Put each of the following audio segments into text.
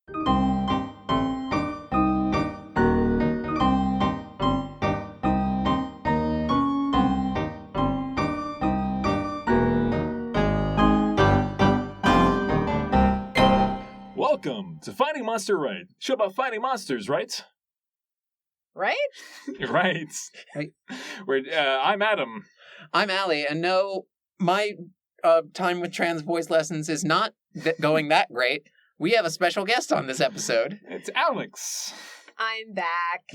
Welcome to Finding Monster Right. Show about finding monsters, right? Right? Right. I'm Adam. I'm Allie, and no, my time with trans voice lessons is not going that great. We have a special guest on this episode. It's Alex. I'm back.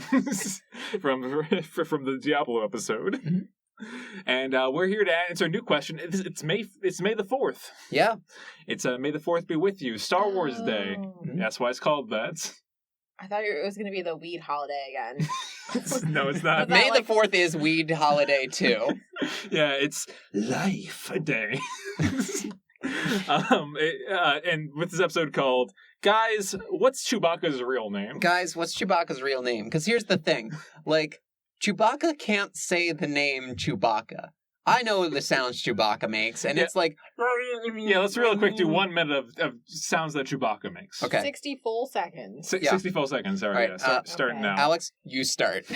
from the Diablo episode. Mm-hmm. And we're here to answer a new question. It's May the 4th. Yeah. It's May the 4th be with you. Star Wars Day. Mm-hmm. That's why it's called that. I thought it was going to be the weed holiday again. No, it's not. May the 4th is Weed Holiday, too. Yeah, it's Life Day. And with this episode called, Guys, what's Chewbacca's real name? Guys, what's Chewbacca's real name? Because here's the thing. Chewbacca can't say the name Chewbacca. I know the sounds Chewbacca makes, and it's like... Yeah, let's real quick do 1 minute of sounds that Chewbacca makes. Okay. 60 full seconds. 64 seconds, all right. Right, Starting okay. now. Alex, you start.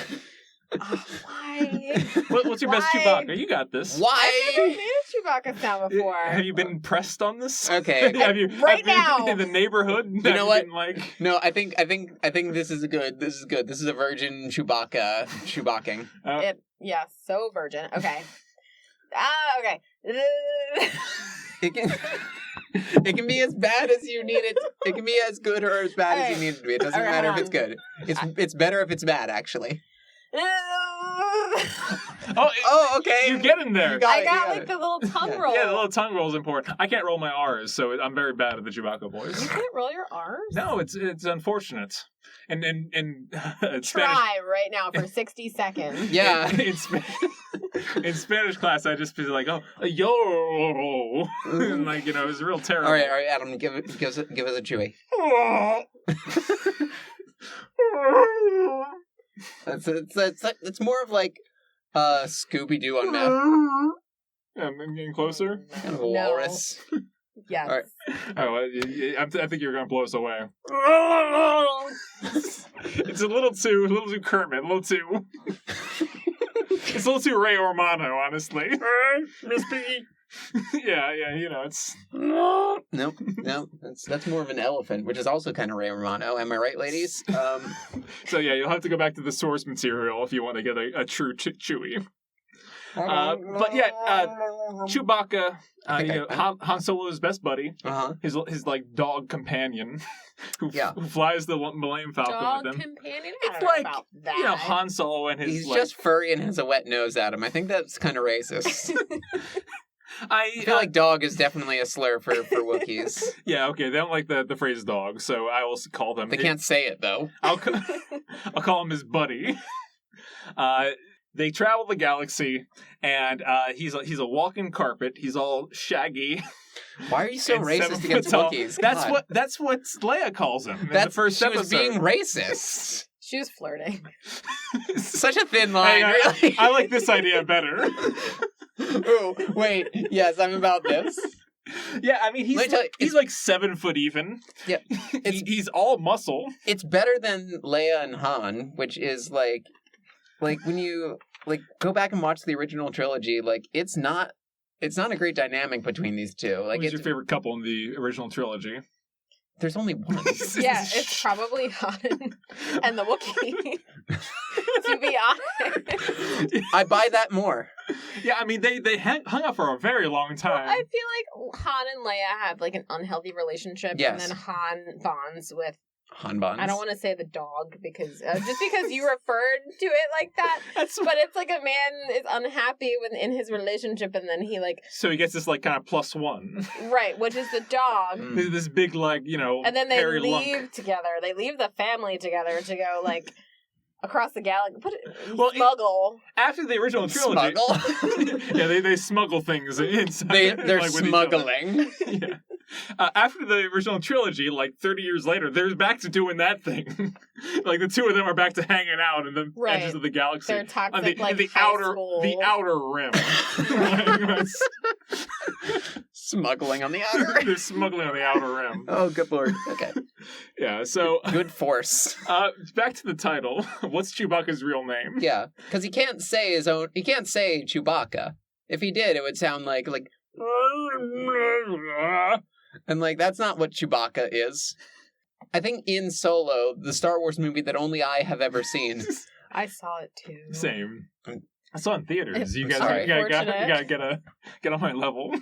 Why? What's your best Chewbacca? You got this. I've Why? never made a Chewbacca sound before. Have you been pressed on this? Okay. have you now. in the neighborhood? You know what? Like... No, I think this is good. This is good. This is a virgin Chewbacca. Yeah, so virgin. Okay. Okay. It can be as bad as you need it. It can be as good or as bad as you need it to be. It doesn't matter if it's good. It's better if it's bad, actually. Okay. You're getting there. I got the little tongue roll. Yeah, the little tongue roll is important. I can't roll my R's, so I'm very bad at the Chewbacca voice. You can't roll your R's? No, it's unfortunate. And Spanish... Try right now for 60 seconds. Yeah. In Spanish class, I just be like, yo, and it was real terrible. All right, Adam, give us a Chewy. It's more of like Scooby-Doo on meth. I'm getting closer. Kind of a walrus. Yes. All right. Oh, I think you're gonna blow us away. It's a little too Kermit, a little too. It's a little too Ray Romano, honestly. Miss Piggy. Yeah, it's... No, that's more of an elephant, which is also kind of Ray Romano. Am I right, ladies? So yeah, you'll have to go back to the source material if you want to get a true Chewie. But yeah, Chewbacca, Han Solo's best buddy, his dog companion, who flies the Millennium Falcon dog with him. Companion? It's like Han Solo and his. He's just furry and has a wet nose, Adam. I think that's kind of racist. I feel like dog is definitely a slur for Wookiees. Yeah, okay, they don't like the phrase dog, so I will call them. They can't say it though. I'll call him his buddy. They travel the galaxy, and he's a walking carpet. He's all shaggy. Why are you so racist against Wookiees? That's what Leia calls him. That's in the first she episode. was being racist. She was flirting. Such a thin line, really. I like this idea better. Oh, wait. Yes, I'm about this. Yeah, I mean, he's like 7 foot even. Yeah. He's all muscle. It's better than Leia and Han, which is like when you go back and watch the original trilogy, it's not a great dynamic between these two. Who's your favorite couple in the original trilogy? There's only one. Yeah, it's probably Han and the Wookiee. To be honest, I buy that more. Yeah, I mean they hung out for a very long time. I feel like Han and Leia have an unhealdy relationship, yes. And then Han bonds with. Han bonds. I don't want to say the dog because just because you referred to it like that, but it's like a man is unhappy in his relationship, and then he so he gets this kind of +1, right? Which is the dog. This big and then they leave lunk. together. They leave the family together to go across the galaxy. Smuggle. After the original trilogy, smuggle. Yeah, they smuggle things inside. They're smuggling. Yeah. After the original trilogy, 30 years later, they're back to doing that thing. The two of them are back to hanging out in the edges of the galaxy. They're toxic, in the outer rim. Smuggling on the outer rim. They're smuggling on the outer rim. Oh, good lord. Okay. Yeah, so... Good force. Back to the title. What's Chewbacca's real name? Yeah, because he can't say Chewbacca. If he did, it would sound like... And, like, that's not what Chewbacca is. I think in Solo, the Star Wars movie that only I have ever seen... I saw it, too. Same. I saw it in theaters. You guys gotta get on my level.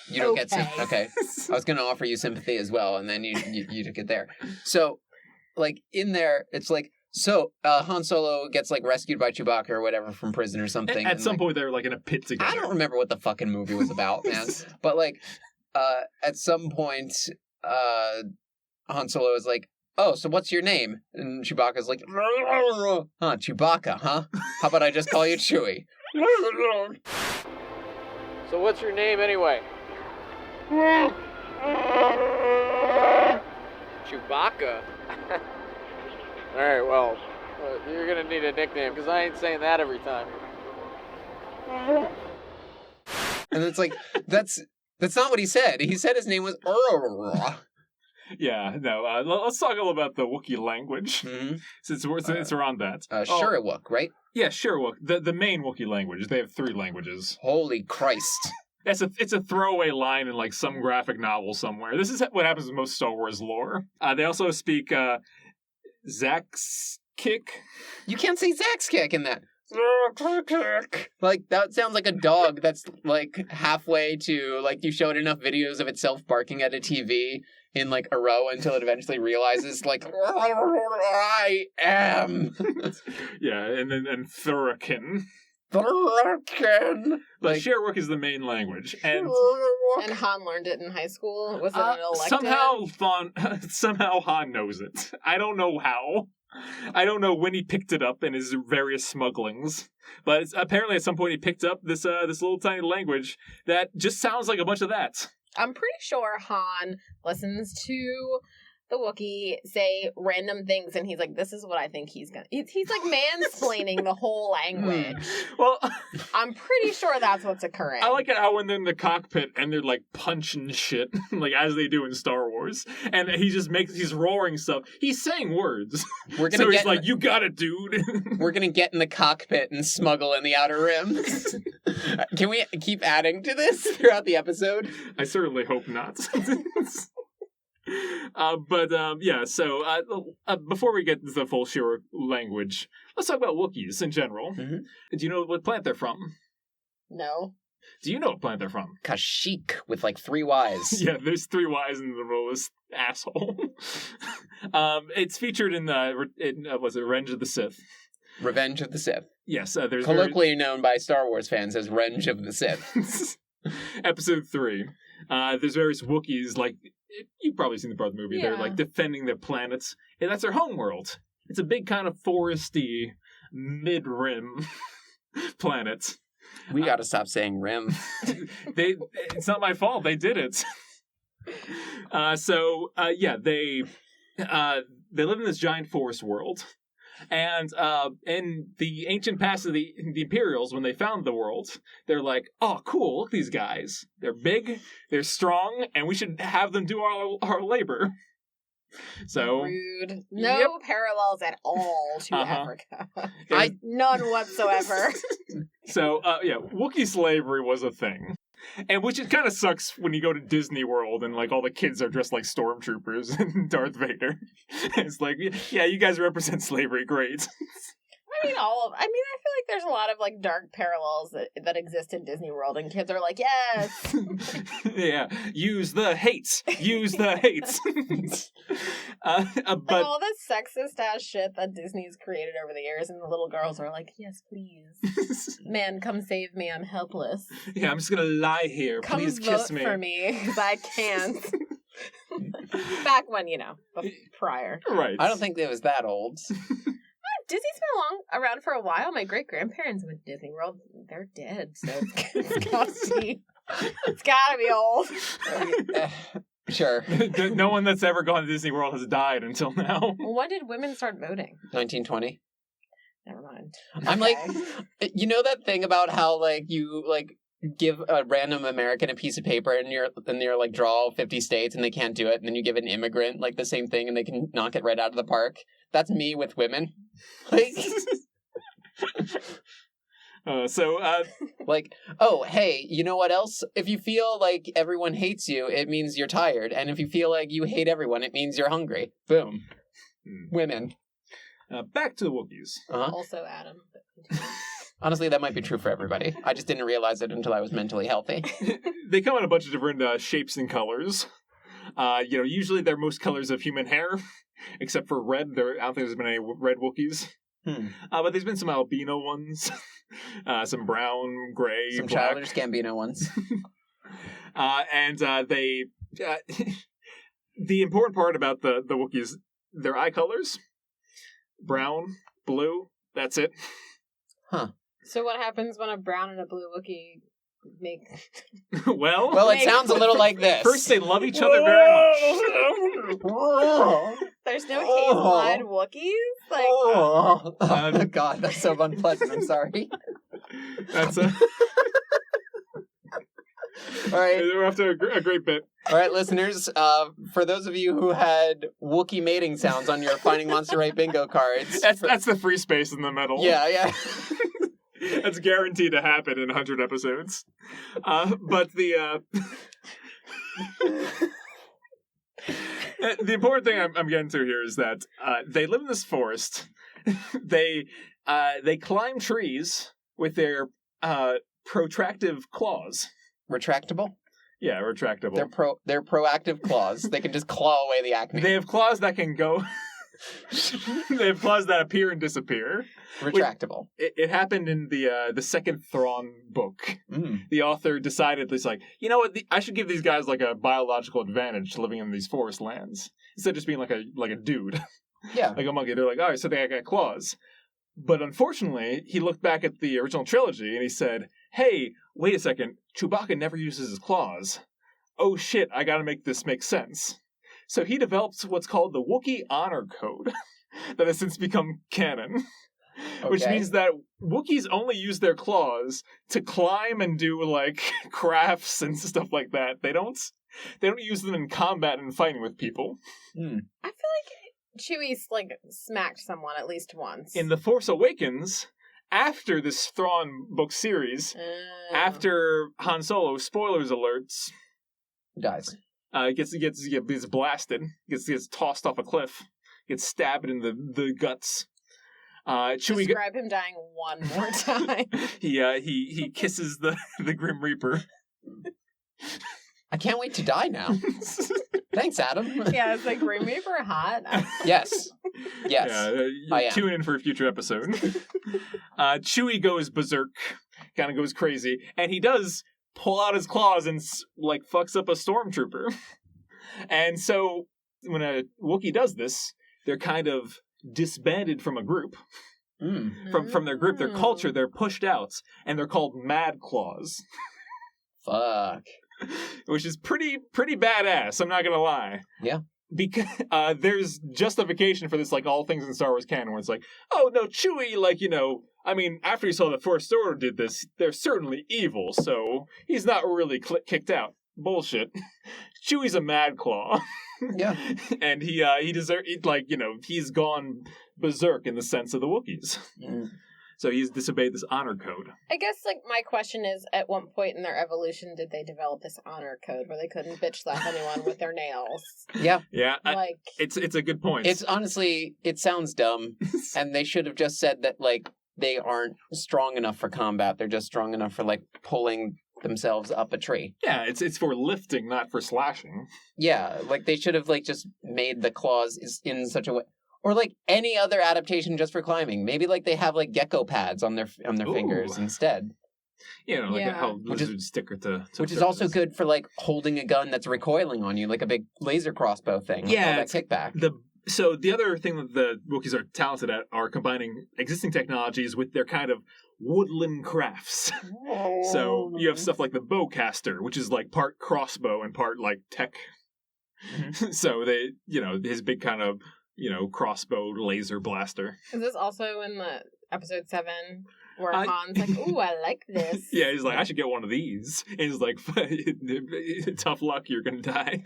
You don't get okay. I was going to offer you sympathy as well, and then you took it there. So, like, in there, it's like, Han Solo gets, like, rescued by Chewbacca or whatever from prison or something. At some point, they were, like, in a pit together. I don't remember what the fucking movie was about, man. But, like, at some point, Han Solo is like, oh, so what's your name? And Chewbacca's like, Chewbacca, huh? How about I just call you Chewie? So what's your name anyway? Chewbacca? Alright, well, you're gonna need a nickname, because I ain't saying that every time. And it's like, that's not what he said. He said his name was Yeah, no, let's talk a little about the Wookiee language, since it's around that. Shuriwook, right? Yeah, Shuriwook, the main Wookiee language. They have 3 languages. Holy Christ. It's a throwaway line in, like, some graphic novel somewhere. This is what happens with most Star Wars lore. They also speak Zaxkick. You can't say Zaxkick in that. Like, that sounds like a dog that's, like, halfway to, like, you showed enough videos of itself barking at a TV in, like, a row until it eventually realizes, like, I am. Yeah, and Thurakin. Thurakin. Like, Shuriwook is the main language, and Han learned it in high school. Was it an elective? Somehow Han knows it. I don't know how. I don't know when he picked it up in his various smugglings, but apparently at some point he picked up this little tiny language that just sounds like a bunch of that. I'm pretty sure Han listens to the Wookiee say random things, and he's like, this is what I think he's gonna... He's like mansplaining the whole language. Well... I'm pretty sure that's what's occurring. I like it how when they're in the cockpit and they're, like, punching shit, like, as they do in Star Wars, and he's roaring stuff. He's saying words. He's like, you got it, dude. We're gonna get in the cockpit and smuggle in the Outer Rim. Can we keep adding to this throughout the episode? I certainly hope not. Before we get to the full Shuriwook language, let's talk about Wookiees in general. Mm-hmm. Do you know what planet they're from? No. Do you know what planet they're from? Kashyyyk, with like 3 Ys. Yeah, there's 3 Ys in the middle of this asshole. It's featured in Revenge of the Sith? Revenge of the Sith. Yes, there's colloquially known by Star Wars fans as Revenge of the Sith. Episode 3. There's various Wookiees, like, you've probably seen the movie. Yeah. They're, like, defending their planets. And that's their homeworld. It's a big kind of foresty, mid-rim planet. We gotta stop saying rim. It's not my fault. They did it. They live in this giant forest world. And in the ancient past of the Imperials, when they found the world, they're like, oh, cool, look at these guys. They're big, they're strong, and we should have them do our labor. So rude. No parallels at all to Africa. None whatsoever. So, Wookiee slavery was a thing. And which it kind of sucks when you go to Disney World and, like, all the kids are dressed like stormtroopers and Darth Vader. It's like, yeah, you guys represent slavery, great. I feel like there's a lot of, like, dark parallels that exist in Disney World, and kids are like, yes! Yeah, use the hate! Use the hate! But all this sexist-ass shit that Disney's created over the years, and the little girls are like, yes, please. Man, come save me, I'm helpless. Yeah, I'm just gonna lie here, please kiss me. Come vote for me, because I can't. Back when, prior. Right. I don't think it was that old. Disney's been around for a while. My great-grandparents went to Disney World. They're dead, so it's gotta be old. Sure. No one that's ever gone to Disney World has died until now. When did women start voting? 1920. Never mind. I'm like, you know that thing about how, like, you, like, give a random American a piece of paper and you're like, draw 50 states and they can't do it, and then you give an immigrant like the same thing and they can knock it right out of the park. That's me with women. Like, like, oh, hey, you know what else? If you feel like everyone hates you, it means you're tired, and if you feel like you hate everyone, it means you're hungry. Boom. Women. Back to the Wookiees. Also Adam. Honestly, that might be true for everybody. I just didn't realize it until I was mentally healthy. They come in a bunch of different shapes and colors. Usually they're most colors of human hair, except for red. I don't think there's been any red Wookiees. But there's been some albino ones, some brown, gray, some black. childish Gambino ones. They... the important part about the Wookiees, their eye colors, brown, blue, that's it. Huh. So what happens when a brown and a blue Wookiee make... Well, it sounds a little like this. First, they love each other very much. There's no hazel-eyed Wookiees? Like... Oh, God, that's so unpleasant. I'm sorry. That's All right. We're off to a great bit. All right, listeners, for those of you who had Wookiee mating sounds on your Finding Monster Right bingo cards... That's the free space in the middle. Yeah. That's guaranteed to happen in 100 episodes. But the important thing I'm getting to here is that they live in this forest. They climb trees with their protractive claws. Retractable? Yeah, retractable. They're proactive claws. They can just claw away the acne. They have claws that can go... They have claws that appear and disappear. Retractable. It happened in the second Thrawn book. The author decided, it's like, you know what? I should give these guys like a biological advantage living in these forest lands instead of just being like a dude. Yeah, like a monkey. They're like, all right, so they got claws. But unfortunately, he looked back at the original trilogy and he said, "Hey, wait a second. Chewbacca never uses his claws. Oh shit! I got to make this make sense." So he develops what's called the Wookiee Honor Code that has since become canon. Okay. Which means that Wookiees only use their claws to climb and do, like, crafts and stuff like that. They don't use them in combat and fighting with people. I feel like Chewie's, like, smacked someone at least once. In The Force Awakens, after this Thrawn book series, after Han Solo, spoilers alerts, dies. Gets blasted, gets tossed off a cliff, gets stabbed in the guts. Chewie describe him dying one more time. he kisses the Grim Reaper. I can't wait to die now. Thanks, Adam. Yeah, it's like Grim Reaper hot. Yes. Tune in for a future episode. Chewie goes berserk, kind of goes crazy, and he does pull out his claws and like fucks up a stormtrooper. And so when a Wookiee does this, they're kind of disbanded from a group. From their group, their culture, they're pushed out, and they're called Mad Claws. Fuck. Which is pretty badass, I'm not gonna lie. Yeah. Because there's justification for this, like all things in Star Wars canon, where it's like, oh no, Chewie, like, you know, I mean, after he saw the First Order did this, they're certainly evil, so he's not really kicked out. Bullshit. Chewie's a Mad Claw. Yeah. And he deserves, like, you know, he's gone berserk in the sense of the Wookiees. So he's disobeyed this honor code. I guess, like, my question is, at what point in their evolution did they develop this honor code where they couldn't bitch slap anyone with their nails? Yeah. Yeah. Like, it's a good point. It's honestly, it sounds dumb. And they should have just said that, like, they aren't strong enough for combat. They're just strong enough for, like, pulling themselves up a tree. Yeah, it's for lifting, not for slashing. Yeah, like, they should have, like, just made the claws in such a way. Or, like, any other adaptation just for climbing. Maybe, like, they have, like, gecko pads on their fingers instead. You know, like how lizards sticker to which is also good for, like, holding a gun that's recoiling on you, like a big laser crossbow thing. Yeah. That kickback. So the other thing that the Wookiees are talented at are combining existing technologies with their kind of woodland crafts. So you have stuff like the bowcaster, which is, like, part crossbow and part, like, tech. So they, you know, his big kind of, you know, crossbow laser blaster. Is this also in the episode 7? Where Han's like, ooh, I like this. Yeah, he's like, I should get one of these. And he's like, tough luck, you're gonna die.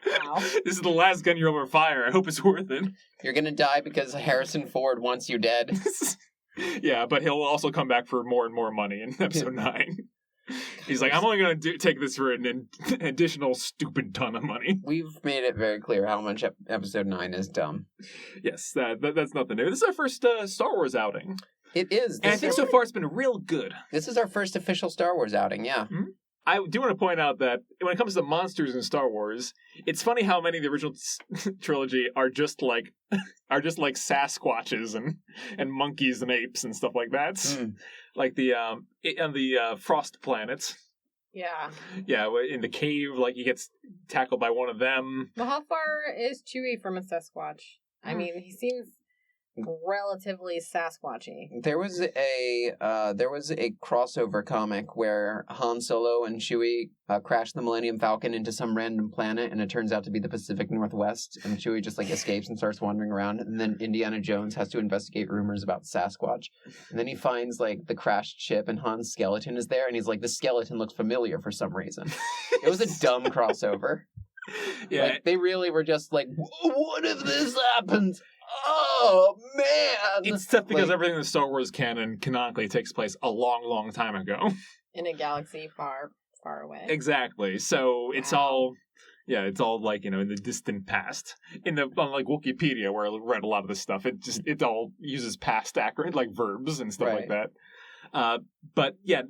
Wow. This is the last gun you'll ever fire. I hope it's worth it. You're gonna die because Harrison Ford wants you dead. Yeah, but he'll also come back for more and more money in episode 9. He's like, I'm only going to take this for an additional stupid ton of money. We've made it very clear how much episode 9 is dumb. Yes, that's nothing new. This is our first Star Wars outing. It is. And I think so far it's been real good. This is our first official Star Wars outing, yeah. Mm-hmm. I do want to point out that when it comes to monsters in Star Wars, it's funny how many of the original trilogy are just like Sasquatches and monkeys and apes and stuff like that. Like on the Frost planets. Yeah. Yeah, in the cave, like he gets tackled by one of them. Well, how far is Chewie from a Sasquatch? I mean, he seems relatively Sasquatchy. There was a crossover comic where Han Solo and Chewie crash the Millennium Falcon into some random planet, and it turns out to be the Pacific Northwest, and Chewie just like escapes and starts wandering around, and then Indiana Jones has to investigate rumors about Sasquatch, and then he finds like the crashed ship, and Han's skeleton is there, and he's like, this skeleton looks familiar for some reason. It was a dumb crossover. Yeah, like, they really were just like, what if this happens? Oh, man! It's tough because everything in the Star Wars canon canonically takes place a long, long time ago. In a galaxy far, far away. Exactly. So it's all like, in the distant past. On like Wikipedia, where I read a lot of this stuff, it all uses past accurate, like verbs and stuff like that. But yeah,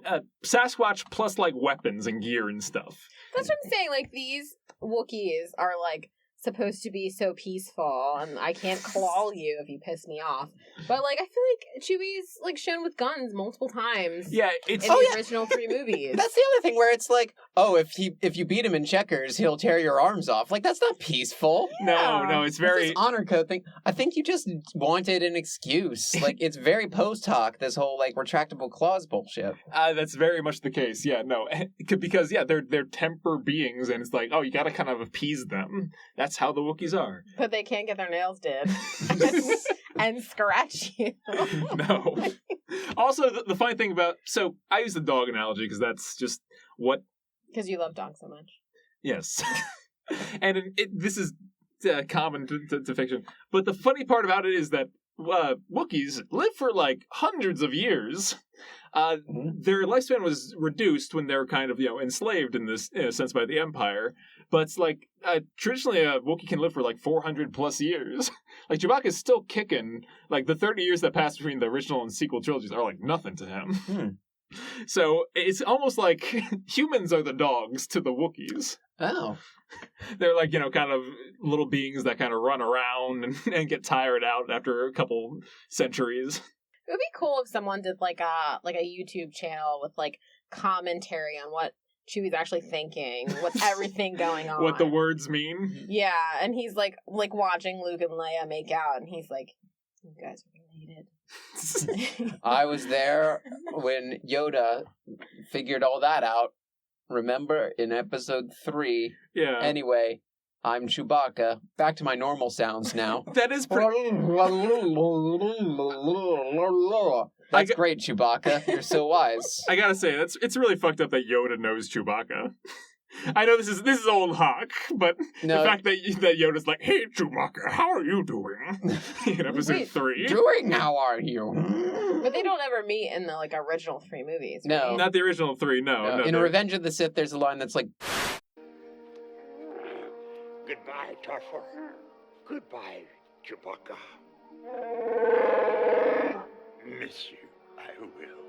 Sasquatch plus like weapons and gear and stuff. That's what I'm saying. Like, these Wookiees are like supposed to be so peaceful, and I can't claw you if you piss me off. But like, I feel like Chewie's like shown with guns multiple times. Yeah, it's in the original 3 movies. That's the other thing where it's like, oh, if you beat him in checkers, he'll tear your arms off. Like, that's not peaceful. No, it's very this honor code thing. I think you just wanted an excuse. Like, it's very post hoc, this whole like retractable claws bullshit. That's very much the case. Yeah, no, because they're temper beings, and it's like, oh, you got to kind of appease them. That's how the Wookiees are. But they can't get their nails did and scratch you. No. Also, the funny thing about... So, I use the dog analogy because that's just what... Because you love dogs so much. Yes. And this is common to fiction. But the funny part about it is that Wookiees live for like hundreds of years. Their lifespan was reduced when they were kind of, enslaved in this sense by the Empire. But it's like, traditionally a Wookiee can live for like 400 plus years. Like, Chewbacca's still kicking. Like, the 30 years that passed between the original and sequel trilogies are like nothing to him. So, it's almost like humans are the dogs to the Wookiees. Oh. They're like, kind of little beings that kind of run around and get tired out after a couple centuries. It would be cool if someone did like a YouTube channel with like commentary on what Chewie's actually thinking, what's everything going on, what the words mean. Yeah, and he's like watching Luke and Leia make out, and he's like, "You guys are related." I was there when Yoda figured all that out. Remember in episode 3? Yeah. Anyway, I'm Chewbacca. Back to my normal sounds now. That is pretty... That's great, Chewbacca. You're so wise. I gotta say, it's really fucked up that Yoda knows Chewbacca. I know this is old Hawk, but the fact that Yoda's like, "Hey, Chewbacca, how are you doing?" in episode 3. How are you? But they don't ever meet in the like original 3 movies. Right? No, not the original 3. No. In Revenge of the Sith, there's a line that's like, "Goodbye, Tougher. Goodbye, Chewbacca. Miss you, I will."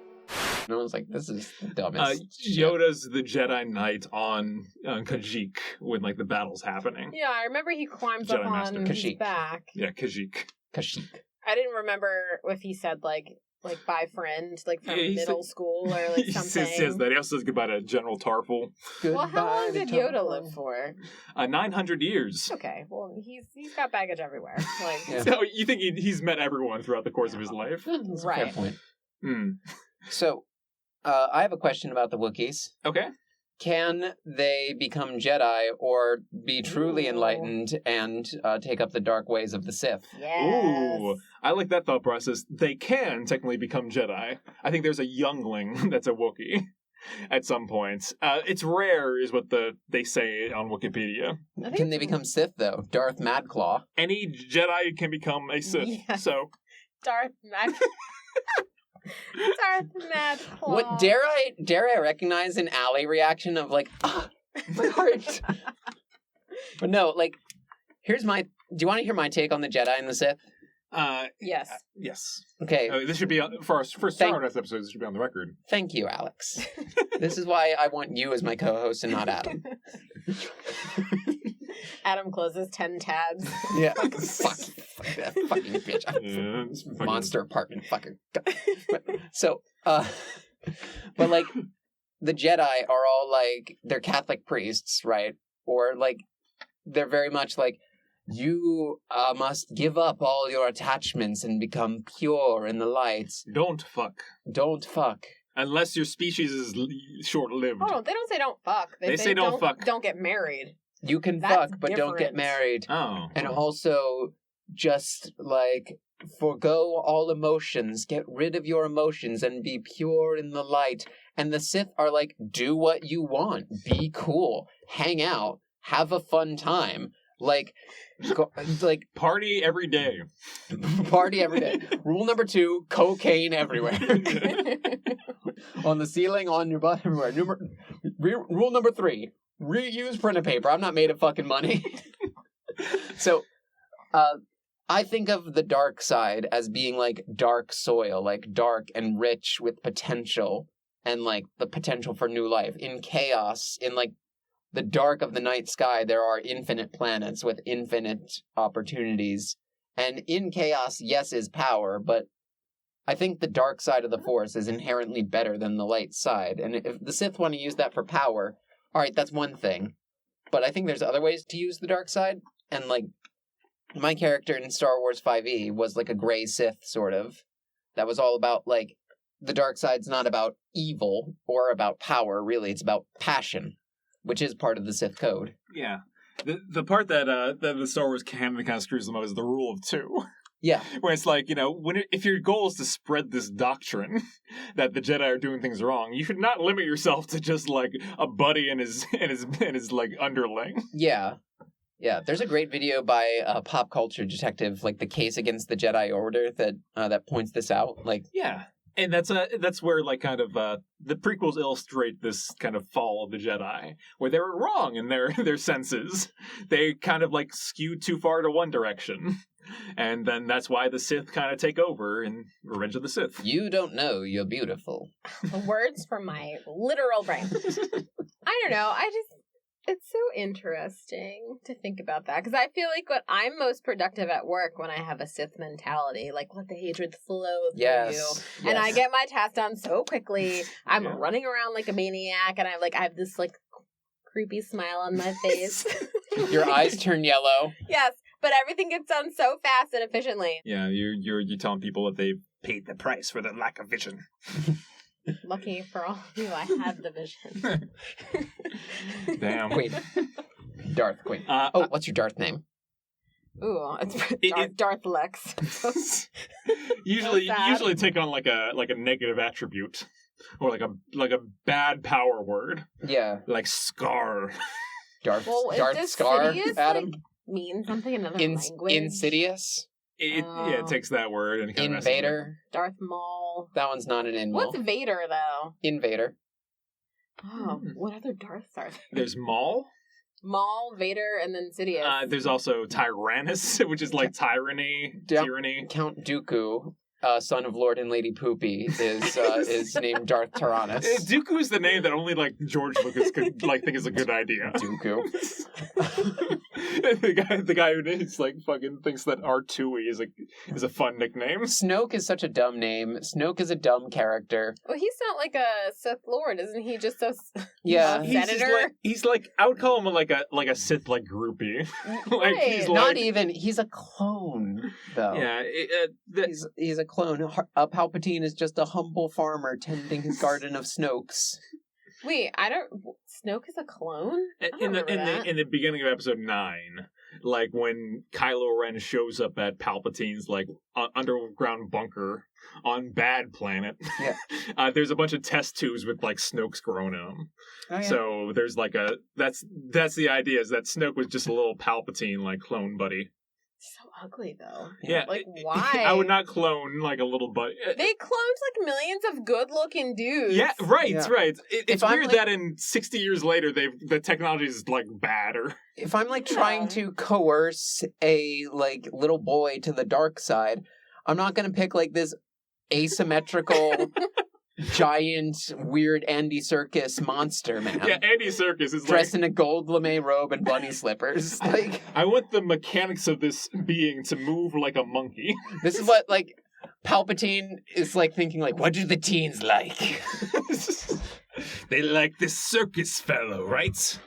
And I was like, this is the dumbest. Yoda's the Jedi Knight on Kashyyyk when like the battle's happening. Yeah, I remember he climbs Jedi up Master. on his back. Yeah, Kashyyyk. I didn't remember if he said like bye friend, like from middle school or like something. He says that. He also says goodbye to General Tarful. Well, how long did Yoda live for? 900 years. Okay, well he's got baggage everywhere. Like, yeah. So you think he's met everyone throughout the course of his life? That's right. A fair point. So, I have a question about the Wookiees. Okay. can they become Jedi or be truly Ooh. enlightened and take up the dark ways of the Sith? Yes. Ooh, I like that thought process. They can technically become Jedi. I think there's a youngling that's a Wookiee at some points. It's rare, is what they say on Wikipedia. Can they become Sith, though? Darth Madclaw. Any Jedi can become a Sith. Yeah. So Darth Mad. Darth Mad. What dare I recognize an Allie reaction of like, my heart. But no, like, here's my. Do you want to hear my take on the Jedi and the Sith? Yes. Yes. Okay. This should be for Star Wars episodes. This should be on the record. Thank you, Alex. This is why I want you as my co-host and not Adam. Adam closes 10 tabs. Yeah. Fuck that fucking bitch. Yeah, Monster apartment fucker. So, but like, the Jedi are all like, they're Catholic priests, right? Or like, they're very much like, you must give up all your attachments and become pure in the light. Don't fuck. Don't fuck. Unless your species is short-lived. Oh, they don't say don't fuck. They say don't fuck. Don't get married. You can That's fuck, but don't get different. married. Oh. And also, just like, forgo all emotions, get rid of your emotions, and be pure in the light. And the Sith are like, do what you want, be cool, hang out, have a fun time. Like Party every day. party every day. Rule number 2, cocaine everywhere. On the ceiling, on your butt, everywhere. Rule number 3, reuse printer paper. I'm not made of fucking money. So, I think of the dark side as being like dark soil, like dark and rich with potential and like the potential for new life. In chaos, in like the dark of the night sky, there are infinite planets with infinite opportunities. And in chaos, yes, is power, but I think the dark side of the Force is inherently better than the light side. And if the Sith want to use that for power, all right, that's one thing. But I think there's other ways to use the dark side. And like, my character in Star Wars 5e was like a gray Sith, sort of. That was all about, like, the dark side's not about evil or about power, really. It's about passion, which is part of the Sith code. Yeah. The part that the Star Wars canon kind of screws them up is the rule of 2. Yeah. Where it's like, if your goal is to spread this doctrine that the Jedi are doing things wrong, you should not limit yourself to just like a buddy and his like underling. Yeah. Yeah, there's a great video by a pop culture detective, like The Case Against the Jedi Order, that points this out. Like, yeah, and that's where like kind of the prequels illustrate this kind of fall of the Jedi, where they were wrong in their senses. They kind of like skewed too far to one direction, and then that's why the Sith kind of take over in Revenge of the Sith. you don't know you're beautiful. Words from my literal brain. I don't know. It's so interesting to think about that, because I feel like what I'm most productive at work when I have a Sith mentality, like let the hatred flow through you, and I get my task done so quickly. I'm running around like a maniac, and I have this like creepy smile on my face. Your eyes turn yellow. Yes, but everything gets done so fast and efficiently. Yeah, you're telling people that they've paid the price for their lack of vision. Lucky for all of you, I have the vision. Damn. Wait. Darth, wait. What's your Darth name? Ooh, it's Darth Lex. usually take on like a negative attribute. Or like a bad power word. Yeah. Like Scar. Darth does Scar, Sidious, Adam? Like, mean something in another language? Insidious? It takes that word and kind of Invader? Darth Maul. That one's not an in-Maul. What's Vader, though? Invader. Oh, what other Darths are there? There's Maul. Maul, Vader, and then Sidious. There's also Tyrannus, which is like tyranny. Count Dooku, son of Lord and Lady Poopy, is named Darth Tyrannus. Dooku is the name that only like George Lucas could like think is a good idea. Dooku. the guy who is like fucking thinks that R2 is a fun nickname. Snoke is such a dumb name. Snoke is a dumb character. Well, he's not like a Sith Lord, isn't he? Just a Yeah. senator. He's like I would call him like a Sith like groupie. Like Right. he's Not like, even. He's a clone, though. yeah. He's a clone. Palpatine is just a humble farmer tending his garden of Snokes. Wait, Snoke is a clone? In the beginning of episode 9, like when Kylo Ren shows up at Palpatine's like underground bunker on Bad Planet, there's a bunch of test tubes with like Snoke's grown in them. Oh, yeah. So there's like that's the idea, is that Snoke was just a little Palpatine like clone buddy. So ugly, though. Yeah. Like, why? I would not clone, like, a little buddy. They cloned, like, millions of good-looking dudes. Yeah, right. It's weird that in 60 years later, the technology is, like, bad. If I'm, like, trying to coerce a, like, little boy to the dark side, I'm not going to pick, like, this asymmetrical... giant, weird Andy Serkis monster man. Yeah, Andy Serkis is dressed in a gold lame robe and bunny slippers. Like, I want the mechanics of this being to move like a monkey. This is what, like, Palpatine is, like, thinking, like, what do the teens like? They like this circus fellow, right?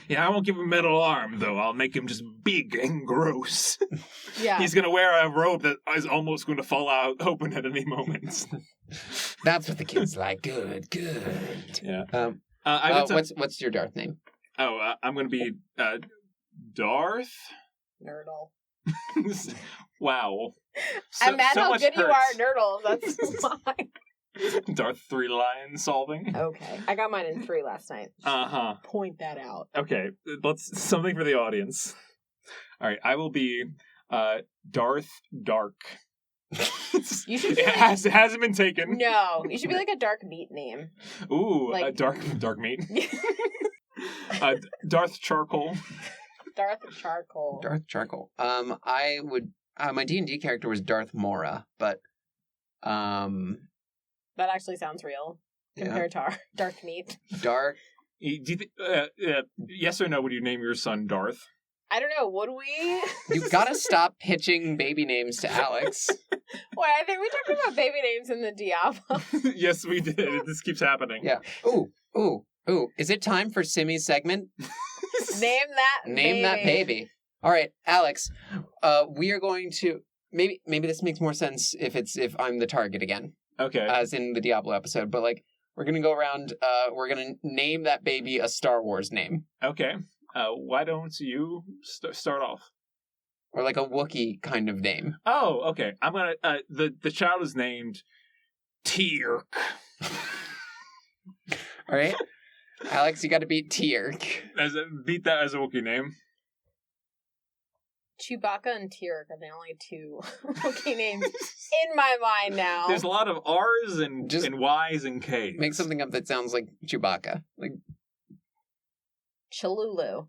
Yeah, I won't give him a metal arm, though. I'll make him just big and gross. Yeah. He's going to wear a robe that is almost going to fall out open at any moment. That's what the kids like. Good. Yeah. What's your Darth name? Oh, I'm going to be Darth? Nerdle. Wow. I'm mad how good you are at Nerdles. That's why. Darth 3 line solving. Okay. I got mine in 3 last night. Uh-huh. Point that out. Okay. Something for the audience. All right. I will be Darth Dark. You should. It hasn't been taken. No, you should be like a dark meat name. Ooh, like... dark meat. Darth Charcoal. Darth Charcoal. Darth Charcoal. I would. My D&D character was Darth Mora, but that actually sounds real compared to our Darth Meat. Darth. Do you yes or no? Would you name your son Darth? I don't know. Would we? You gotta stop pitching baby names to Alex. Wait, I think we talked about baby names in the Diablo. Yes, we did. This keeps happening. Yeah. Ooh. Is it time for Simmy's segment? Name that baby. All right, Alex. We are going to maybe this makes more sense if I'm the target again. Okay. As in the Diablo episode, but like we're gonna go around. We're gonna name that baby a Star Wars name. Okay. Why don't you start off? Or like a Wookiee kind of name. Oh, okay. I'm gonna. The child is named Tierk. All right, Alex, you got to beat Tierk. Beat that as a Wookiee name. Chewbacca and Tierk are the only 2 Wookiee names in my mind now. There's a lot of R's and Y's and K's. Make something up that sounds like Chewbacca. Like Cholulu.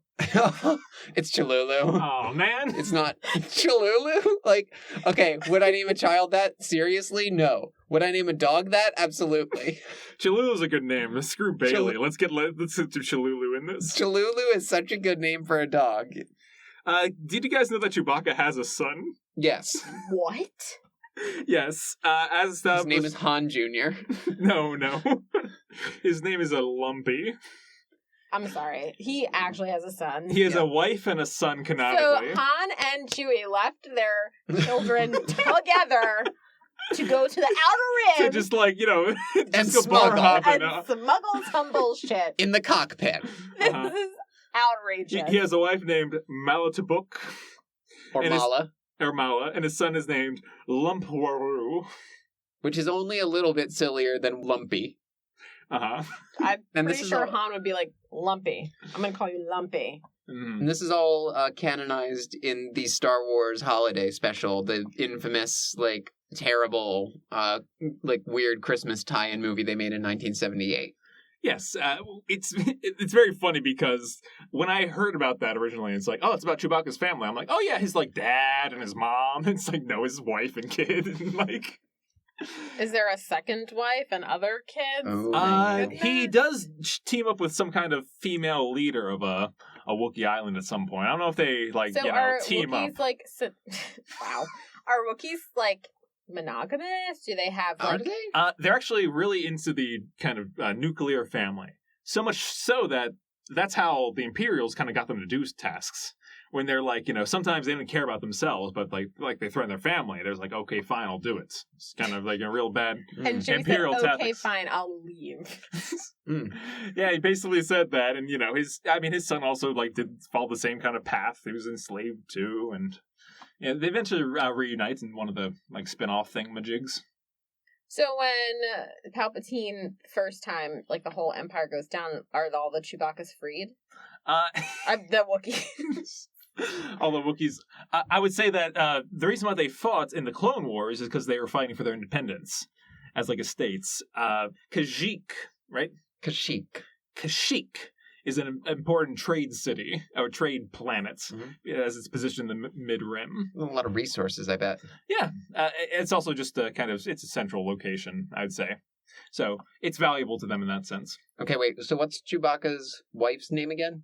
It's Cholulu. Oh, man. It's not Cholulu? Like, okay, would I name a child that? Seriously? No. Would I name a dog that? Absolutely. Cholulu's a good name. Screw Bailey. Let's get to Cholulu in this. Cholulu is such a good name for a dog. Did you guys know that Chewbacca has a son? Yes. What? Yes. His name is Han Jr. No. His name is a Lumpy. I'm sorry. He actually has a son. He has a wife and a son canonically. So Han and Chewie left their children together to go to the Outer Rim. To just like, and just smuggle. And smuggle some bullshit. In the cockpit. This is outrageous. He has a wife named Malatabuk. Or Mala. Or Mala. And his son is named Lumpwaru. Which is only a little bit sillier than Lumpy. Uh-huh. I'm pretty sure Han would be like, Lumpy. I'm going to call you Lumpy. And this is all canonized in the Star Wars holiday special, the infamous, like, terrible, like, weird Christmas tie-in movie they made in 1978. Yes, it's very funny because when I heard about that originally, it's like, oh, it's about Chewbacca's family. I'm like, oh yeah, his like dad and his mom. And it's like, no, his wife and kid. And like, is there a second wife and other kids? He does team up with some kind of female leader of a Wookiee island at some point. I don't know if they like team Wookiees, up. Like, wow, are Wookiees like monogamous? Do they have like... They're actually really into the kind of nuclear family. So much so that that's how the Imperials kind of got them to do tasks. when they're like, sometimes they don't care about themselves, but like they threaten their family. There's like, okay, fine, I'll do it. It's kind of like a real bad And Chewie imperial said, okay, tactics. fine, I'll leave. Yeah, he basically said that, and his son also like did follow the same kind of path. He was enslaved too, and they eventually reunite in one of the like spin-off thingamajigs. So when Palpatine first time, like the whole Empire goes down, are all the Chewbaccas freed? The Wookiees. All the Wookiees. I would say that the reason why they fought in the Clone Wars is because they were fighting for their independence as like estates. Kashyyyk, right? Kashyyyk is an important trade city or trade planet as it's positioned in the mid-rim. A lot of resources, I bet. Yeah, it's also just it's a central location, I'd say. So it's valuable to them in that sense. Okay, wait. So what's Chewbacca's wife's name again?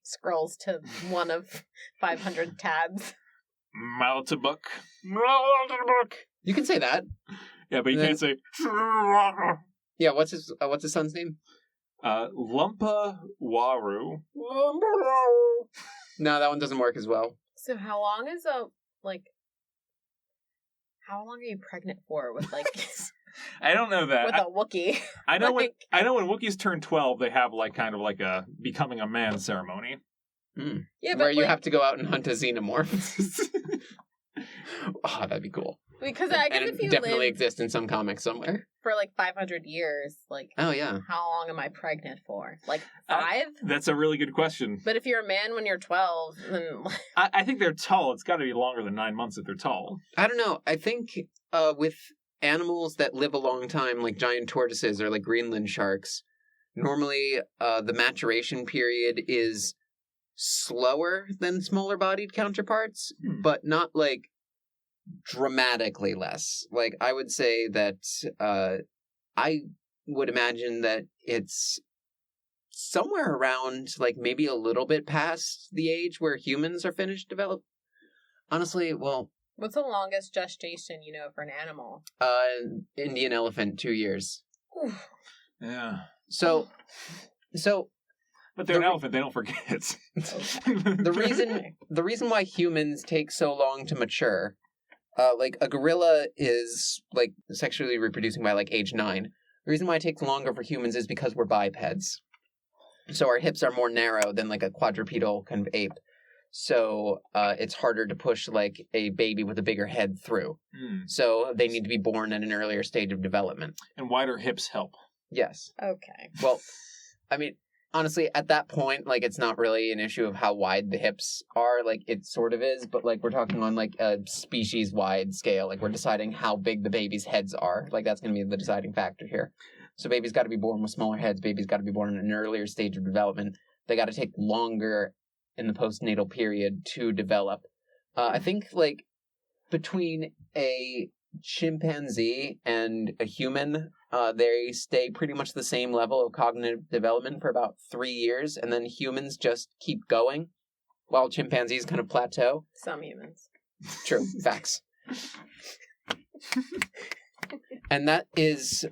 Scrolls to one of 500 tabs. Maltabuk. You can say that. Yeah, but you can't say. Yeah, what's his son's name? Lumpa Waru. No, that one doesn't work as well. So how long are you pregnant for with like I don't know that. with a Wookiee? I know when Wookiees turn 12, they have like kind of like a becoming a man ceremony. Yeah, but where you have to go out and hunt a xenomorph. Oh, that'd be cool. Because I guess and if you it definitely live exists in some comics somewhere. for like 500 years, like oh yeah, how long am I pregnant for? Like 5? That's a really good question. But if you're a man when you're 12, then I think they're tall. It's got to be longer than 9 months if they're tall. I don't know. I think with animals that live a long time, like giant tortoises or like Greenland sharks, normally the maturation period is slower than smaller bodied counterparts, but not like dramatically less. Like I would say that I would imagine that it's somewhere around like maybe a little bit past the age where humans are finished develop. Honestly, well, what's the longest gestation for an animal? Indian elephant, 2 years. Oof. Yeah. So but they're an elephant, they don't forget. The reason why humans take so long to mature, like a gorilla is like sexually reproducing by like age 9. The reason why it takes longer for humans is because we're bipeds. So our hips are more narrow than like a quadrupedal kind of ape. So it's harder to push like a baby with a bigger head through. So they need to be born at an earlier stage of development. And wider hips help. Yes. Okay. Well, I mean, honestly, at that point, like, it's not really an issue of how wide the hips are. Like, it sort of is, but, like, we're talking on, like, a species-wide scale. Like, we're deciding how big the baby's heads are. Like, that's going to be the deciding factor here. So babies got to be born with smaller heads. Babies got to be born in an earlier stage of development. They got to take longer in the postnatal period to develop. I think, like, between a chimpanzee and a human, they stay pretty much the same level of cognitive development for about 3 years, and then humans just keep going, while chimpanzees kind of plateau. Some humans. True. Facts. And that is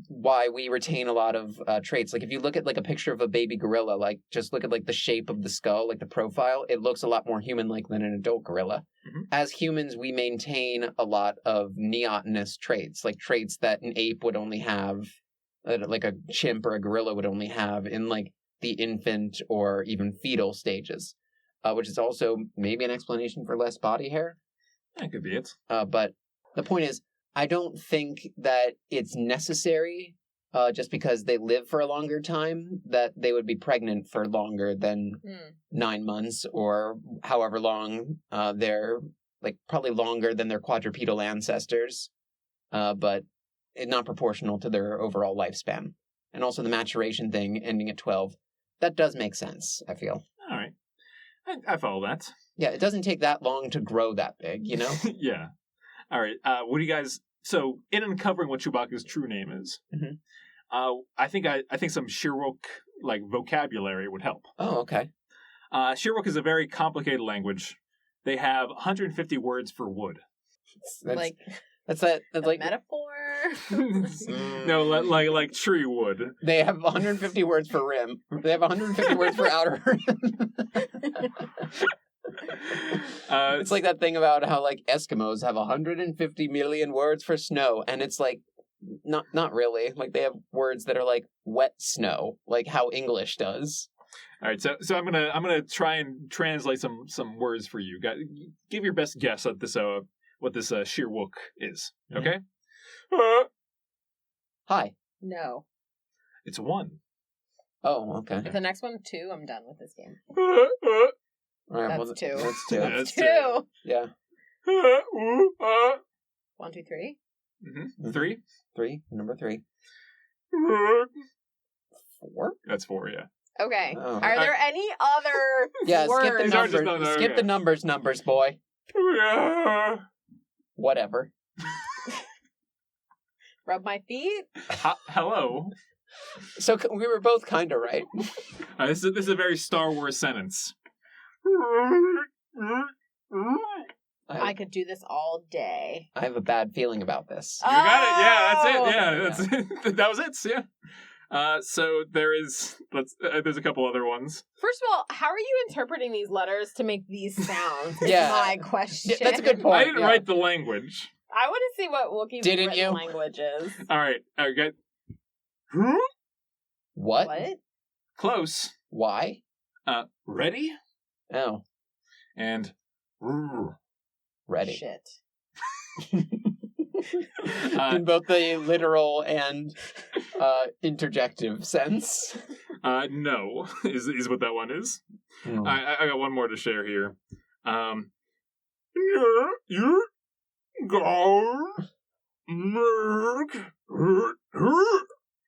why we retain a lot of traits. Like, if you look at, like, a picture of a baby gorilla, like, just look at, like, the shape of the skull, like, the profile, it looks a lot more human-like than an adult gorilla. Mm-hmm. As humans, we maintain a lot of neotenous traits, like, traits that an ape would only have, like, a chimp or a gorilla would only have in, like, the infant or even fetal stages, which is also maybe an explanation for less body hair. That could be it. But the point is, I don't think that it's necessary, just because they live for a longer time, that they would be pregnant for longer than 9 months, or however long they're, like, probably longer than their quadrupedal ancestors, but not proportional to their overall lifespan. And also the maturation thing ending at 12, that does make sense, I feel. All right. I follow that. Yeah, it doesn't take that long to grow that big, you know? Yeah. All right. What do you guys? So, in uncovering what Chewbacca's true name is, I think some Shirok like vocabulary would help. Oh, okay. Shirok is a very complicated language. They have 150 words for wood. That's like metaphor. No, like tree wood. They have 150 words for rim. They have 150 words for outer rim. It's like that thing about how like Eskimos have 150 million words for snow, and it's like not really. Like they have words that are like wet snow, like how English does. All right, so I'm gonna try and translate some words for you. Give your best guess at this what this Sheerwook is. Okay. Hi. No. It's 1. Oh, okay. If the next one 2, I'm done with this game. All right, That's 2. That's 2. That's 2. Yeah. 1, 2, 3. Mm-hmm. 3. 3. Number 3. 4. That's 4. Yeah. Okay. Oh. Are there any other Yeah. words? Skip the These are just numbers. numbers, Skip okay. the numbers, boy. Whatever. Rub my feet? Hello. So we were both kind of right. This is a very Star Wars sentence. I could do this all day. I have a bad feeling about this. You got it. Yeah, that's it. Oh! Yeah, that's it. That was it. Yeah. So there's a couple other ones. First of all, how are you interpreting these letters to make these sounds? Yeah. Is my question. Yeah, that's a good point. I didn't write the language. I want to see what Wookiee's Didn't written you? language is. All right. Okay. What? What? Close. Why? Ready? Oh, And ready. Shit. In both the literal and interjective sense. No is what that one is. Hmm. I got one more to share here.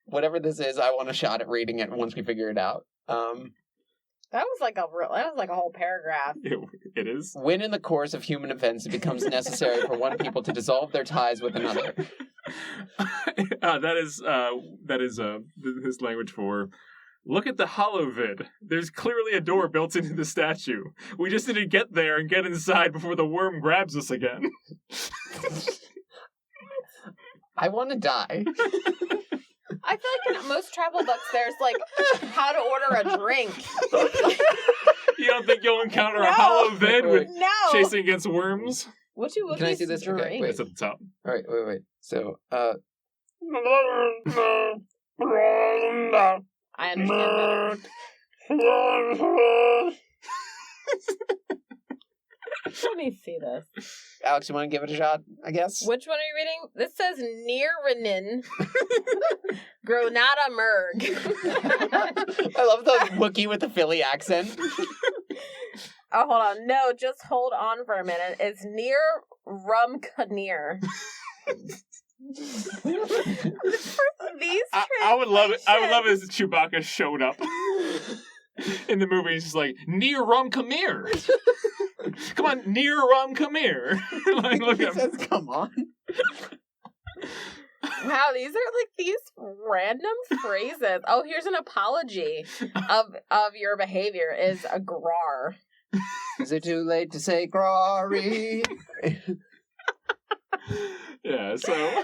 Whatever this is, I want a shot at reading it once we figure it out. That was like a whole paragraph. It is. When in the course of human events it becomes necessary for one people to dissolve their ties with another. That is his language for. Look at the holovid. There's clearly a door built into the statue. We just need to get there and get inside before the worm grabs us again. I want to die. I feel like in most travel books, there's like how to order a drink. You don't think you'll encounter a No. holovid with No. chasing against worms? What do Wookiees Can I see this? Okay, drink? wait. It's at the top. All right, wait. So, I understand better. Let me see this. Alex, you want to give it a shot, I guess? Which one are you reading? This says Neerinin. Granada Merg. I love the Wookiee with the Philly accent. Oh, hold on. No, just hold on for a minute. It's near Rumkanir. These I would love it. I would love it translations- if Chewbacca showed up in the movie. He's just like, near Rum, come here. Come on, near Rum, come here. Like, look He at says, come on. Wow, these are like these random phrases. Oh, here's an apology of your behavior is a grar. Is it too late to say glory? Yeah, so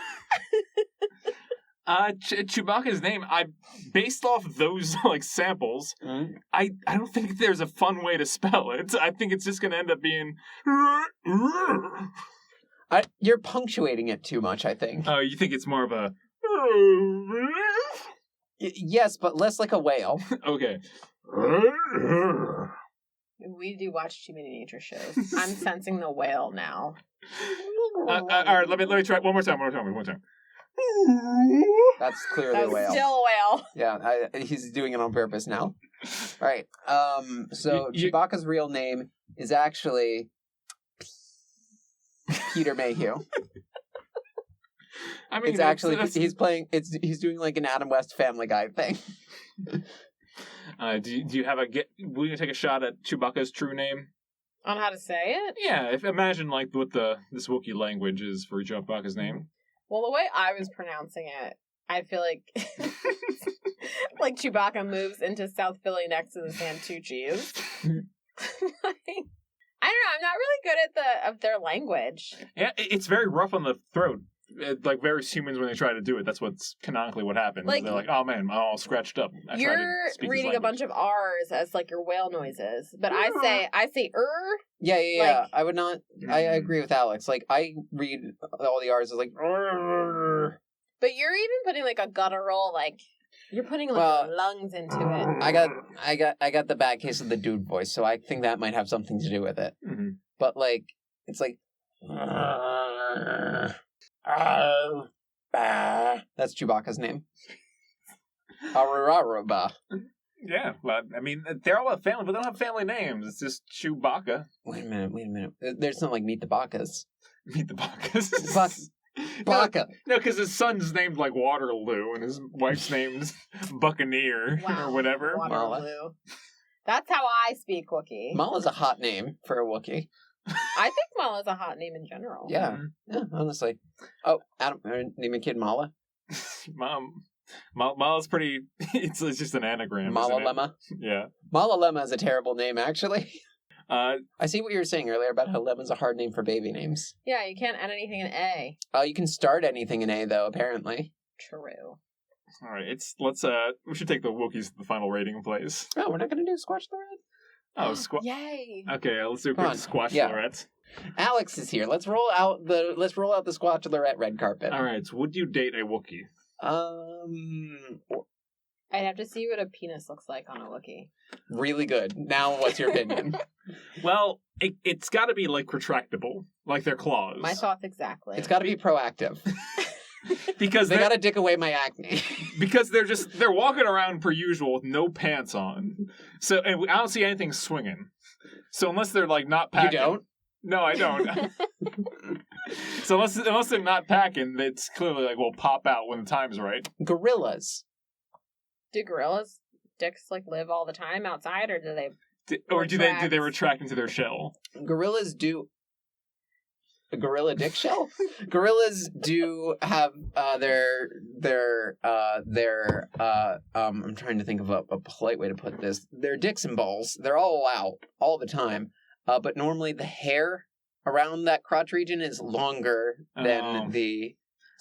Chewbacca's name, I based off those like samples, I don't think there's a fun way to spell it. I think it's just gonna end up being You're punctuating it too much, I think. Oh, you think it's more of a Yes, but less like a whale. okay. We do watch too many nature shows. I'm sensing the whale now. All right, let me try one more time. That's clearly That a was whale. still a whale. Yeah, he's doing it on purpose now. All right. So Chewbacca's real name is actually Peter Mayhew. I mean, It's actually he's doing like an Adam West Family Guy thing. Do you have will you take a shot at Chewbacca's true name? On how to say it? Yeah, imagine like what this Wookiee language is for Chewbacca's name. Well, the way I was pronouncing it, I feel like like Chewbacca moves into South Philly next to the Santucci's. I don't know. I'm not really good at their language. Yeah, it's very rough on the throat. like various humans when they try to do it, that's what's canonically what happens. Like, they're like, oh man, I'm all scratched up. You're reading a bunch of R's as like your whale noises, but I say Yeah. Like, I would not. I agree with Alex. Like I read all the R's as like. But you're even putting like a guttural, like you're putting like your lungs into it. I got the bad case of the dude voice, so I think that might have something to do with it. Mm-hmm. But like, it's like. That's Chewbacca's name. Aruraruba. Yeah, but I mean, they're all a family, but they don't have family names. It's just Chewbacca. Wait a minute. There's not like Meet the Baccas. Meet the Baccas. Bacca. No, because his son's named like Waterloo, and his wife's named Buccaneer or whatever. Waterloo. That's how I speak Wookiee. Mala's a hot name for a Wookiee. I think Mala's a hot name in general. Yeah, honestly. Oh, Adam, name a kid Mala. Mala's pretty. It's just an anagram. Mala-Lemma. Yeah. Mala-Lemma is a terrible name, actually. I see what you were saying earlier about how Lemma's a hard name for baby names. Yeah, you can't add anything in A. You can start anything in A though. Apparently. True. All right, we should take the Wookiees to the final rating place. Oh, we're not gonna do Squatch the Red. Oh, Yay! Okay, let's do a quick Squatch Lorette. Alex is here. Let's roll out the Squatch Lorette red carpet. All right, so would you date a Wookiee? I'd have to see what a penis looks like on a Wookiee. Really good. Now, what's your opinion? Well, it's got to be like retractable, like their claws. My thoughts exactly. It's got to be proactive. Because they got to dick away my acne. Because they're walking around per usual with no pants on. So, and I don't see anything swinging. So unless they're like not packing. You don't? No, I don't. So unless they're not packing, it's clearly like will pop out when the time's right. Gorillas. Do gorillas' dicks like live all the time outside, or do they? Do they retract into their shell? Gorillas do. A gorilla dick shell? Gorillas do have I'm trying to think of a polite way to put this. Their dicks and balls, they're all out all the time. But normally the hair around that crotch region is longer than it's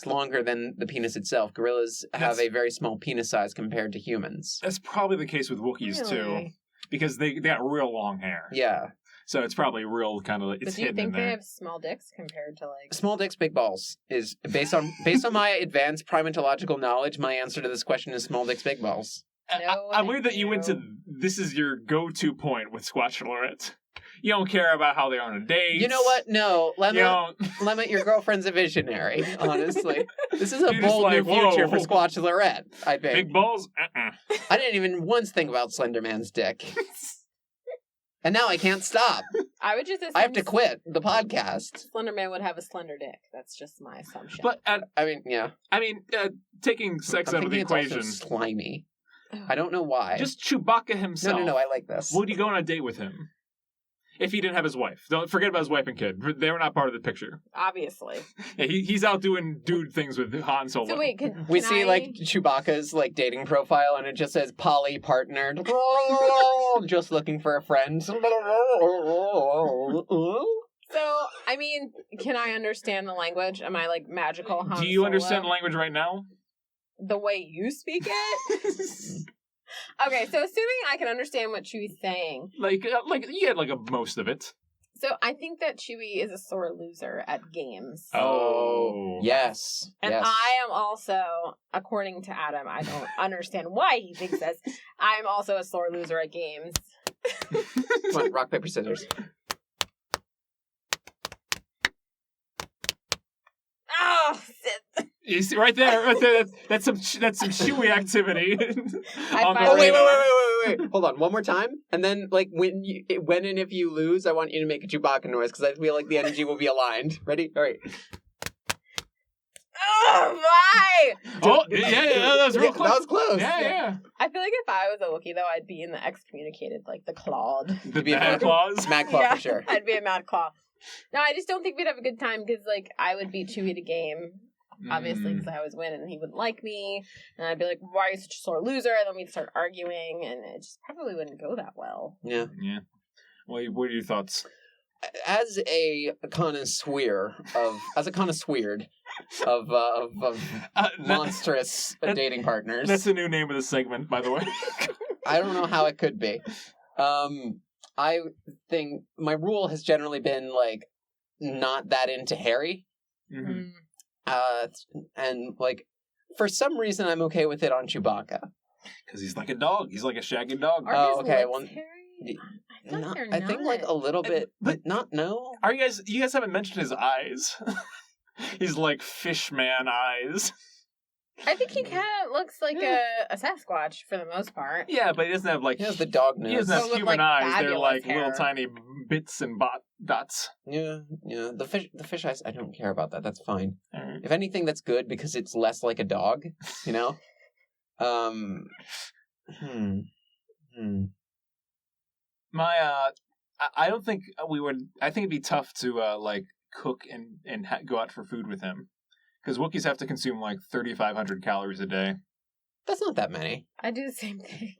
longer than the penis itself. Gorillas have a very small penis size compared to humans. That's probably the case with Wookiees too. Because they got real long hair. Yeah. So it's probably real kind of like it's hidden in there. Do you think they have small dicks compared to like small dicks, big balls? Is based on my advanced primatological knowledge. My answer to this question is small dicks, big balls. No, I'm weird that you went to this is your go-to point with Squatch Lorette. You don't care about how they're on a date. You know what? No, Lemma, your girlfriend's a visionary. Honestly, this is a bold new future for Squatch Lorette. I think big balls. I didn't even once think about Slender Man's dick. And now I can't stop. I would just assume I have to quit the podcast. Slender Man would have a slender dick. That's just my assumption. But taking sex out of the equation, it's also slimy. I don't know why. Just Chewbacca himself. No. I like this. Would you go on a date with him if he didn't have his wife? Don't forget about his wife and kid. They were not part of the picture. Obviously. Yeah, he's out doing dude things with Han Solo. So wait, we see like Chewbacca's like dating profile, and it just says poly partnered, just looking for a friend. So I mean, can I understand the language? Am I like magical Han Do you Solo? understand the language right now? The way you speak it? Okay, so assuming I can understand what Chewie's saying. Like you get like most of it. So I think that Chewie is a sore loser at games. Oh. Yes. And yes. I am also, according to Adam, I don't understand why he thinks this, I'm also a sore loser at games. Come on, rock, paper, scissors. Oh, shit. You see, right there. That's some Chewie activity. Wait. Hold on, one more time, and then like when and if you lose, I want you to make a Chewbacca noise because I feel like the energy will be aligned. Ready? All right. Oh my! Oh yeah, that was real close. That was close. Yeah. I feel like if I was a Wookiee, though, I'd be in the excommunicated, like the clawed. The Mad Claws. Mad Claw for sure. I'd be a Mad Claw. No, I just don't think we'd have a good time because, like, I would beat Chewie at a game, obviously, because I always win, and he wouldn't like me, and I'd be like, "Why are you such a sore loser?" And then we'd start arguing, and it just probably wouldn't go that well. Yeah. Well, what are your thoughts? As a connoisseur monstrous dating partners. That's the new name of the segment, by the way. I don't know how it could be. I think my rule has generally been, like, not that into Harry. Mm-hmm. And, like, for some reason I'm okay with it on Chewbacca. Because he's like a dog. He's like a shaggy dog. Are his lips hairy? I think, like, a little bit, but not, no. You guys haven't mentioned his eyes. He's like fish man eyes. I think he kind of looks like a Sasquatch for the most part. Yeah, but he doesn't have like... He has the dog nose. He doesn't have So with, human like, eyes. They're like hair. little tiny bits and dots. Yeah. The fish eyes, I don't care about that. That's fine. Right. If anything, that's good because it's less like a dog, you know? I don't think we would... I think it'd be tough to, like, cook and go out for food with him. Because Wookiees have to consume, like, 3,500 calories a day. That's not that many. I do the same thing.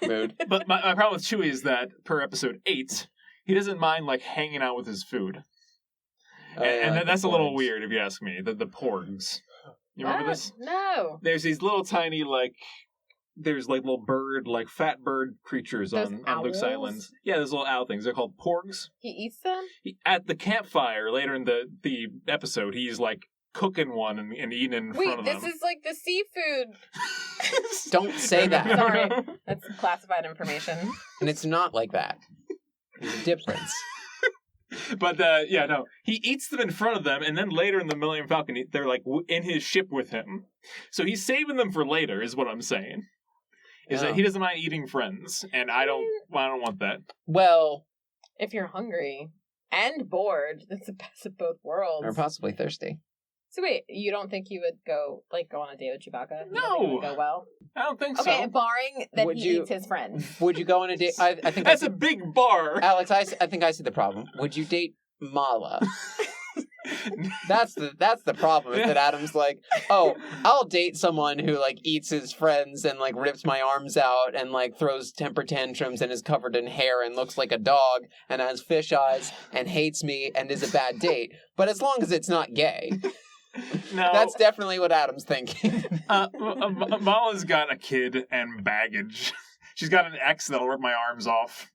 Mood. But my problem with Chewie is that per episode 8, he doesn't mind, like, hanging out with his food. And that's a little weird, if you ask me. The porgs. You remember this? No. There's these little tiny, like... There's, like, little bird, like, fat bird creatures on Luke's Island. Yeah, those little owl things. They're called porgs. He eats them? At the campfire, later in the episode, he's, like, cooking one and eating it in front of them. Wait, this is like the seafood. Don't say that. Sorry. That's classified information. And it's not like that. There's a difference. But, no. He eats them in front of them, and then later in the Millennium Falcon, they're, like, in his ship with him. So he's saving them for later, is what I'm saying. That he doesn't mind eating friends, and I don't want that. Well... If you're hungry and bored, that's the best of both worlds. Or possibly thirsty. So wait, you don't think you would go on a date with Chewbacca? No! You don't think it would go well? I don't think so. Okay, barring that he eats his friend. Would you go on a date? I think that's a big bar. Alex, I think I see the problem. Would you date Mala? That's the problem, is that Adam's like, oh, I'll date someone who, like, eats his friends and, like, rips my arms out and, like, throws temper tantrums and is covered in hair and looks like a dog and has fish eyes and hates me and is a bad date. But as long as it's not gay. No. That's definitely what Adam's thinking. Mala's got a kid and baggage. She's got an ex that'll rip my arms off.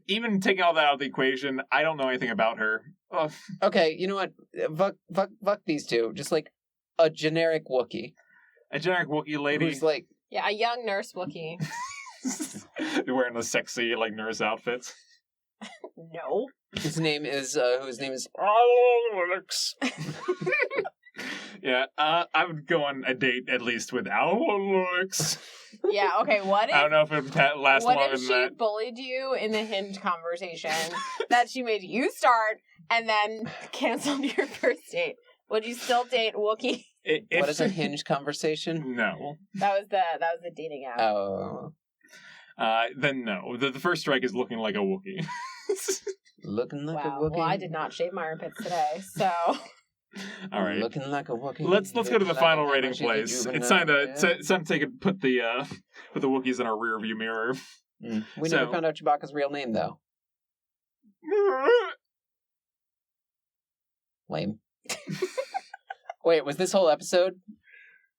Even taking all that out of the equation, I don't know anything about her. Ugh. Okay, you know what? Fuck these two. Just, like, a generic Wookiee. A generic Wookiee lady. Who's, like... Yeah, a young nurse Wookiee. Wearing the sexy, like, nurse outfits. No. His name is Alex. Yeah, I would go on a date at least with Alex. Yeah, okay, what if... I don't know if it would last longer than that. What if she bullied you in the Hinge conversation that she made you start and then canceled your first date? Would you still date Wookiee? What is a Hinge conversation? No. That was the dating app. Oh. Then no. The first strike is looking like a Wookiee. Looking like a Wow, Wookiee. well, I did not shave my armpits today, so... All right. Looking like a Wookiee. Let's go to the final rating place. It's time to put the Wookiees in our rear view mirror. We never found out Chewbacca's real name, though. Lame. Wait, was this whole episode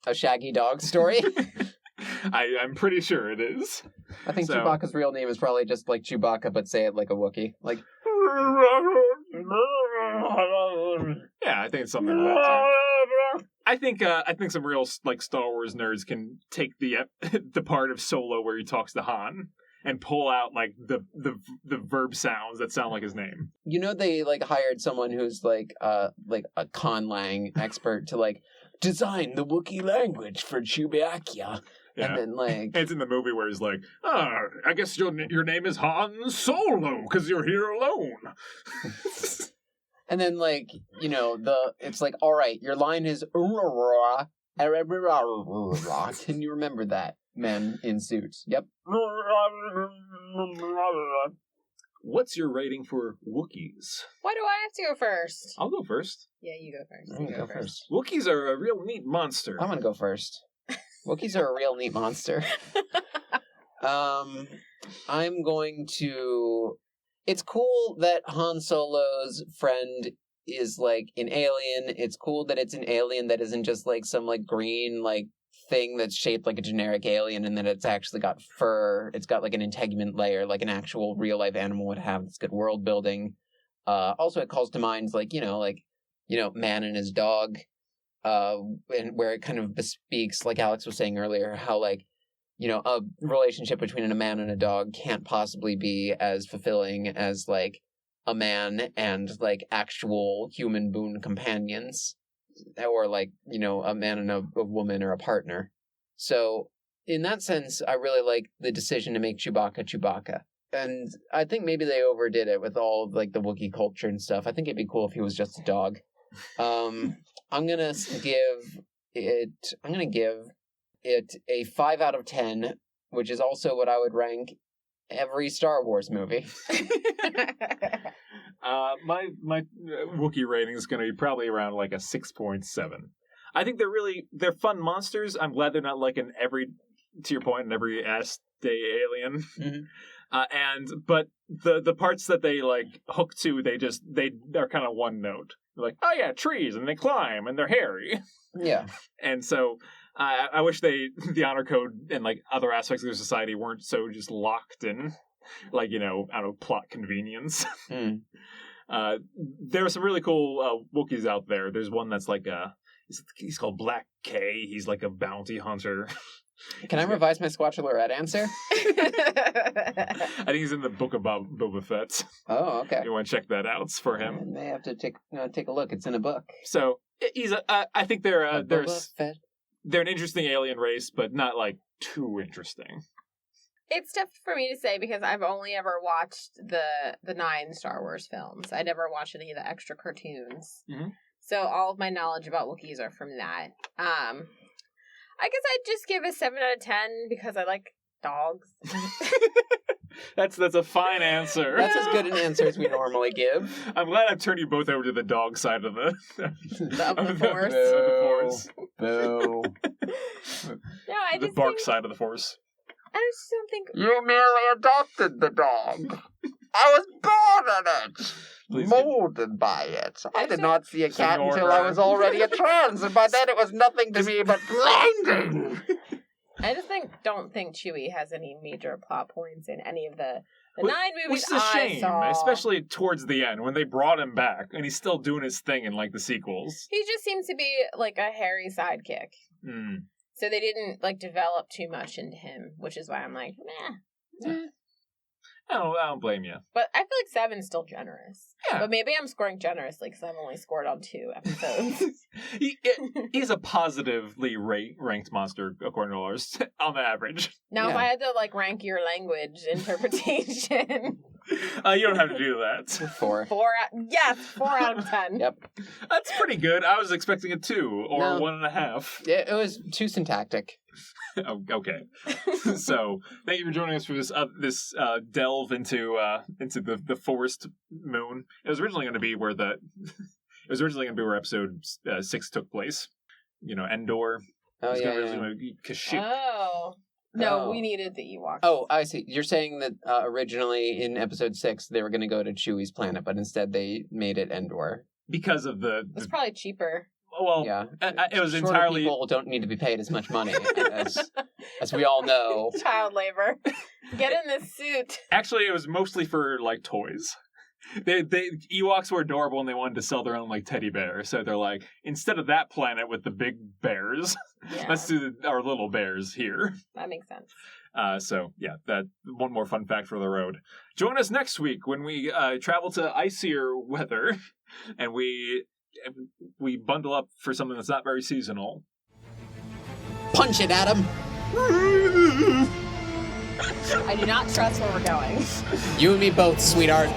a shaggy dog story? I'm pretty sure it is. I think Chewbacca's real name is probably just like Chewbacca, but say it like a Wookiee. Like... Yeah, I think it's something like that. I think some real, like, Star Wars nerds can take the part of Solo where he talks to Han and pull out, like, the verb sounds that sound like his name. You know, they, like, hired someone who's like a conlang expert to, like, design the Wookiee language for Chewbacca. Yeah. And then, like... It's in the movie where he's like, I guess your name is Han Solo, because you're here alone. And then, like, you know, it's like, all right, your line is... Can you remember that? Men in suits. Yep. What's your rating for Wookiees? Why do I have to go first? I'll go first. Yeah, you go first. I'm gonna go first. Wookiees are a real neat monster. I'm gonna go first. Wookiees are a real neat monster. I'm going to... It's cool that Han Solo's friend is like an alien. It's cool that it's an alien that isn't just like some like green like thing that's shaped like a generic alien, and that it's actually got fur. It's got like an integument layer, like an actual real life animal would have. It's good world building. Also, it calls to mind like man and his dog, and where it kind of bespeaks, like Alex was saying earlier, how like a relationship between a man and a dog can't possibly be as fulfilling as like a man and like actual human boon companions, or like a man and a woman or a partner. So in that sense, I really like the decision to make Chewbacca. And I think maybe they overdid it with all of, like, the Wookiee culture and stuff. I think it'd be cool if he was just a dog. I'm gonna give it a 5 out of 10, which is also what I would rank every Star Wars movie. My Wookiee rating is going to be probably around like a 6.7. I think they're fun monsters. I'm glad they're not like to your point, in every ass day alien. Mm-hmm. But the parts that they like hook to, they're kind of one note. They're like, oh yeah, trees, and they climb, and they're hairy. Yeah. And so I wish the honor code and like other aspects of their society weren't so just locked in, like plot convenience. Mm. There are some really cool Wookiees out there. There's one that's like he's called Black K. He's like a bounty hunter. Can I revise my Squatchelorette answer? I think he's in the Book of Boba Fett. Oh, okay. You want to check that out for him? I may have to take a look. It's in a book. So I think they're an interesting alien race, but not like too interesting. It's tough for me to say because I've only ever watched the 9 Star Wars films. I never watched any of the extra cartoons. Mm-hmm. So all of my knowledge about Wookiees are from that. I guess I'd just give a 7 out of 10 because I like dogs. That's a fine answer. That's as good an answer as we normally give. I'm glad I've turned you both over to the dog side of the Force. Boo. No, the bark side of the Force. I just don't think... You merely adopted the dog. I was born in it. Molded by it. I did not see a cat until I was already a trans, and by then it was nothing to me but blinding. I just don't think Chewie has any major plot points in any of the 9 movies which is a shame, saw. especially towards the end when they brought him back and he's still doing his thing in like the sequels. He just seems to be like a hairy sidekick. Mm. So they didn't like develop too much into him, which is why I'm like, meh. I don't blame you. But I feel like 7's still generous. Yeah. But maybe I'm scoring generously because I've only scored on 2 episodes. He's a positively ranked monster according to ours on the average. Now, if I had to like rank your language interpretation, you don't have to do that. 4. 4 out of 10. Yep. That's pretty good. I was expecting a 2 or 1.5. Yeah, it was too syntactic. Oh, okay. So, thank you for joining us for this delve into the forest moon. It was originally going to be where episode 6 took place. Endor. Oh, yeah. Kashyyyk. Oh. No, we needed the Ewoks. Oh, I see. You're saying that originally in episode 6 they were going to go to Chewie's planet, but instead they made it Endor. Because of It's probably cheaper. Well, yeah. It was Shorter entirely... people don't need to be paid as much money, as we all know. Child labor. Get in this suit. Actually, it was mostly for, like, toys. Ewoks were adorable and they wanted to sell their own, like, teddy bear. So they're like, instead of that planet with the big bears, let's do our little bears here. That makes sense. So, yeah, that one more fun fact for the road. Join us next week when we travel to icier weather and we bundle up for something that's not very seasonal. Punch it, Adam! I do not trust where we're going. You and me both, sweetheart.